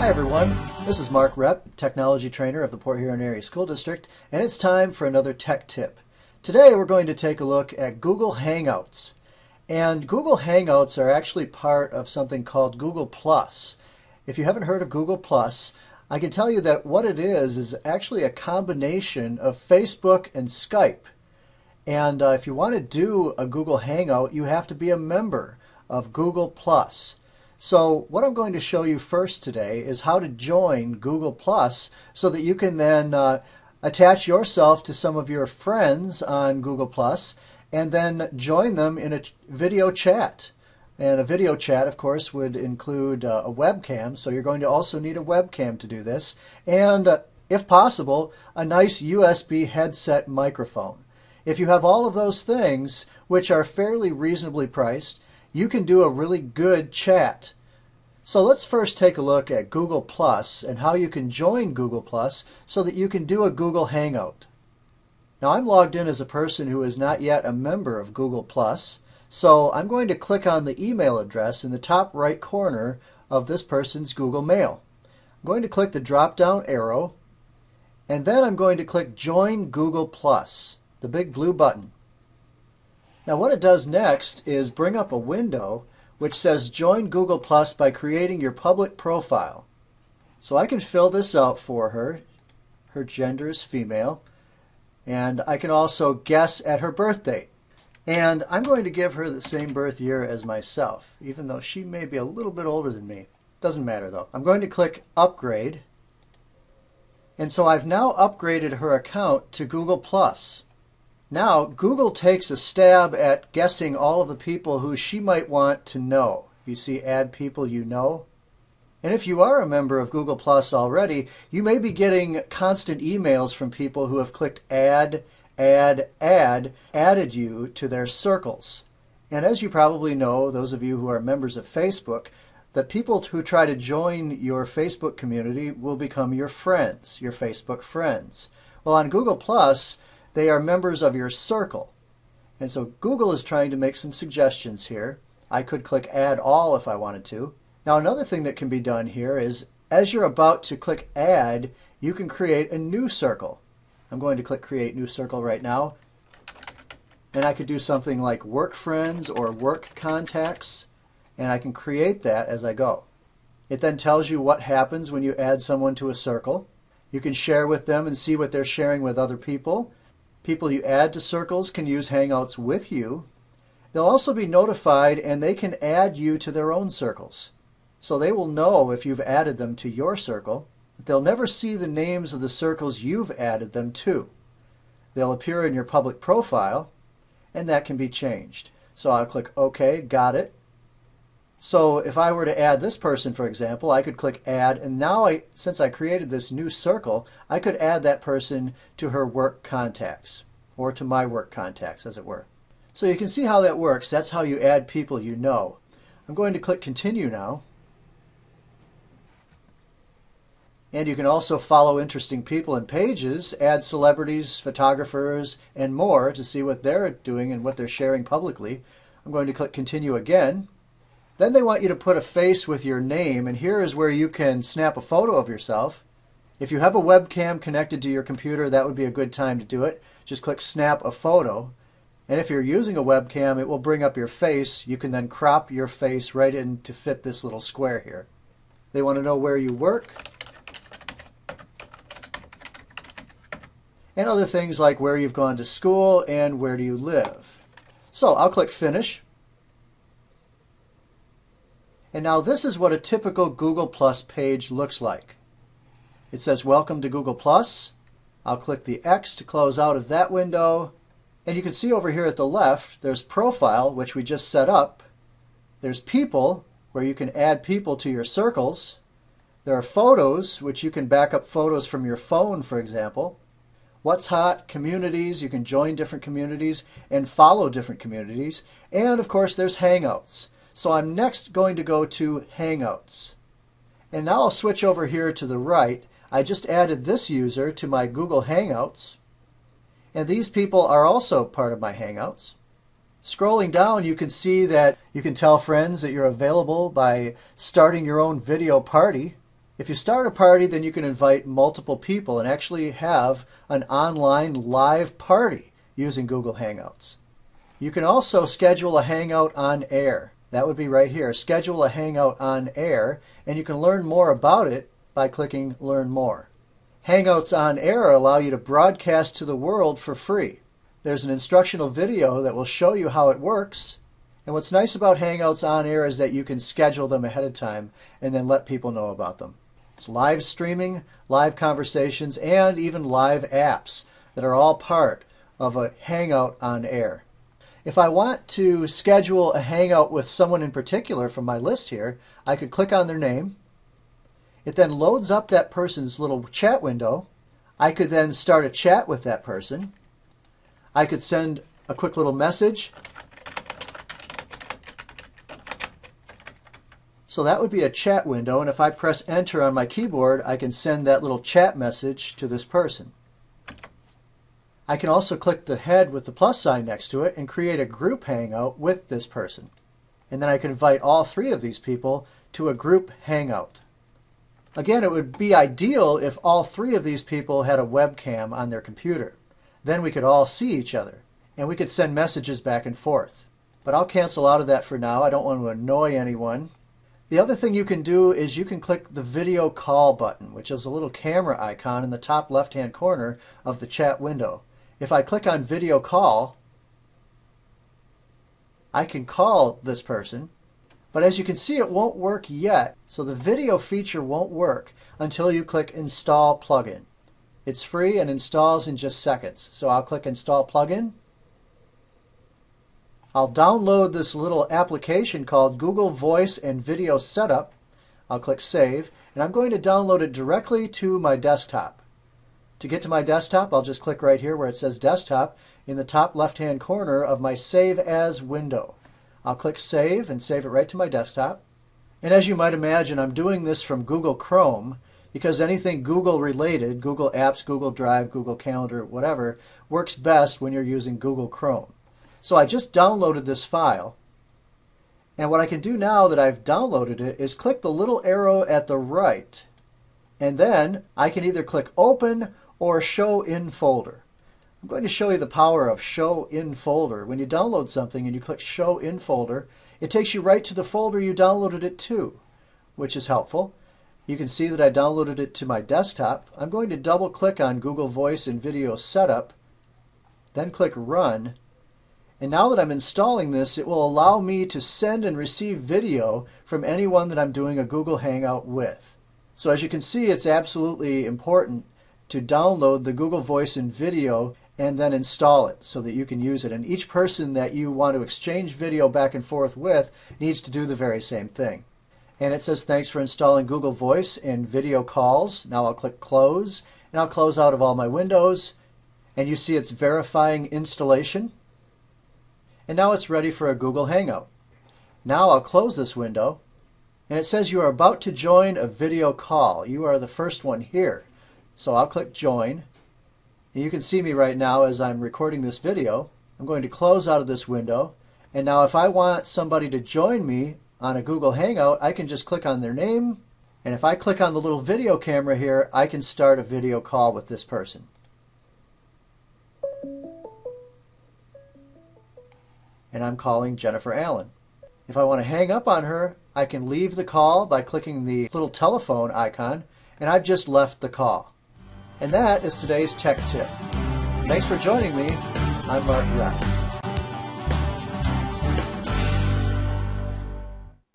Hi everyone, this is Mark Repp, Technology Trainer of the Port Huron Area School District, and it's time for another tech tip. Today we're going to take a look at Google Hangouts. And Google Hangouts are actually part of something called Google+. If you haven't heard of Google+, I can tell you that what it is actually a combination of Facebook and Skype. And if you want to do a Google Hangout, you have to be a member of Google+. So what I'm going to show you first today is how to join Google+ so that you can then attach yourself to some of your friends on Google+, and then join them in a video chat. And a video chat, of course, would include a webcam, so you're going to also need a webcam to do this, and if possible, a nice USB headset microphone. If you have all of those things, which are fairly reasonably priced, you can do a really good chat. So let's first take a look at Google+ and how you can join Google+ so that you can do a Google Hangout. Now I'm logged in as a person who is not yet a member of Google+, so I'm going to click on the email address in the top right corner of this person's Google Mail. I'm going to click the drop-down arrow, and then I'm going to click Join Google+, the big blue button. Now what it does next is bring up a window which says Join Google+ by creating your public profile. So I can fill this out for her. Her gender is female. And I can also guess at her birth date. And I'm going to give her the same birth year as myself, even though she may be a little bit older than me. Doesn't matter though. I'm going to click Upgrade. And so I've now upgraded her account to Google+. Now, Google takes a stab at guessing all of the people who she might want to know. You see, add people you know. And if you are a member of Google+ already, you may be getting constant emails from people who have clicked add, added you to their circles. And as you probably know, those of you who are members of Facebook, the people who try to join your Facebook community will become your friends, your Facebook friends. Well, on Google+, they are members of your circle. And so Google is trying to make some suggestions here. I could click Add All if I wanted to. Now another thing that can be done here is as you're about to click Add, you can create a new circle. I'm going to click Create New Circle right now. And I could do something like Work Friends or Work Contacts. And I can create that as I go. It then tells you what happens when you add someone to a circle. You can share with them and see what they're sharing with other people. People you add to circles can use Hangouts with you. They'll also be notified and they can add you to their own circles. So they will know if you've added them to your circle, but they'll never see the names of the circles you've added them to. They'll appear in your public profile, and that can be changed. So I'll click OK, got it. So if I were to add this person, for example, I could click Add, and now since I created this new circle, I could add that person to her work contacts, or to my work contacts, as it were. So you can see how that works. That's how you add people you know. I'm going to click Continue now. And you can also follow interesting people and pages, add celebrities, photographers, and more to see what they're doing and what they're sharing publicly. I'm going to click Continue again. Then they want you to put a face with your name, and here is where you can snap a photo of yourself. If you have a webcam connected to your computer, that would be a good time to do it. Just click Snap a Photo. And if you're using a webcam, it will bring up your face. You can then crop your face right in to fit this little square here. They want to know where you work. And other things like where you've gone to school and where do you live. So I'll click Finish. And now this is what a typical Google+ page looks like. It says Welcome to Google+. I'll click the X to close out of that window. And you can see over here at the left, there's Profile, which we just set up. There's People, where you can add people to your circles. There are Photos, which you can back up photos from your phone, for example. What's Hot, Communities, you can join different communities and follow different communities. And of course there's Hangouts. So I'm next going to go to Hangouts. And now I'll switch over here to the right. I just added this user to my Google Hangouts. And these people are also part of my Hangouts. Scrolling down, you can see that you can tell friends that you're available by starting your own video party. If you start a party, then you can invite multiple people and actually have an online live party using Google Hangouts. You can also schedule a Hangout on air. That would be right here. Schedule a Hangout on air, and you can learn more about it by clicking Learn More. Hangouts on air allow you to broadcast to the world for free. There's an instructional video that will show you how it works. And what's nice about Hangouts on air is that you can schedule them ahead of time and then let people know about them. It's live streaming, live conversations, and even live apps that are all part of a Hangout on air. If I want to schedule a Hangout with someone in particular from my list here, I could click on their name. It then loads up that person's little chat window. I could then start a chat with that person. I could send a quick little message. So that would be a chat window, and if I press enter on my keyboard, I can send that little chat message to this person. I can also click the head with the plus sign next to it and create a group hangout with this person. And then I can invite all three of these people to a group hangout. Again, it would be ideal if all three of these people had a webcam on their computer. Then we could all see each other, and we could send messages back and forth. But I'll cancel out of that for now. I don't want to annoy anyone. The other thing you can do is you can click the video call button, which is a little camera icon in the top left-hand corner of the chat window. If I click on video call, I can call this person, but as you can see, it won't work yet. So the video feature won't work until you click install plugin. It's free and installs in just seconds. So I'll click install plugin. I'll download this little application called Google Voice and Video Setup. I'll click Save, and I'm going to download it directly to my desktop. To get to my desktop, I'll just click right here where it says Desktop in the top left-hand corner of my Save As window. I'll click Save and save it right to my desktop. And as you might imagine, I'm doing this from Google Chrome because anything Google related, Google Apps, Google Drive, Google Calendar, whatever, works best when you're using Google Chrome. So I just downloaded this file, and what I can do now that I've downloaded it is click the little arrow at the right, and then I can either click Open or Show in Folder. I'm going to show you the power of Show in Folder. When you download something and you click Show in Folder, it takes you right to the folder you downloaded it to, which is helpful. You can see that I downloaded it to my desktop. I'm going to double click on Google Voice and Video Setup, then click Run. And now that I'm installing this, it will allow me to send and receive video from anyone that I'm doing a Google Hangout with. So as you can see, it's absolutely important to download the Google Voice and Video and then install it so that you can use it. And each person that you want to exchange video back and forth with needs to do the very same thing. And it says thanks for installing Google Voice and Video Calls. Now I'll click Close, and I'll close out of all my windows. And you see it's verifying installation. And now it's ready for a Google Hangout. Now I'll close this window, and it says you are about to join a video call. You are the first one here. So I'll click Join. And you can see me right now as I'm recording this video. I'm going to close out of this window, and now if I want somebody to join me on a Google Hangout, I can just click on their name, and if I click on the little video camera here, I can start a video call with this person. And I'm calling Jennifer Allen. If I want to hang up on her, I can leave the call by clicking the little telephone icon, and I've just left the call. And that is today's tech tip. Thanks for joining me. I'm Mark Repp.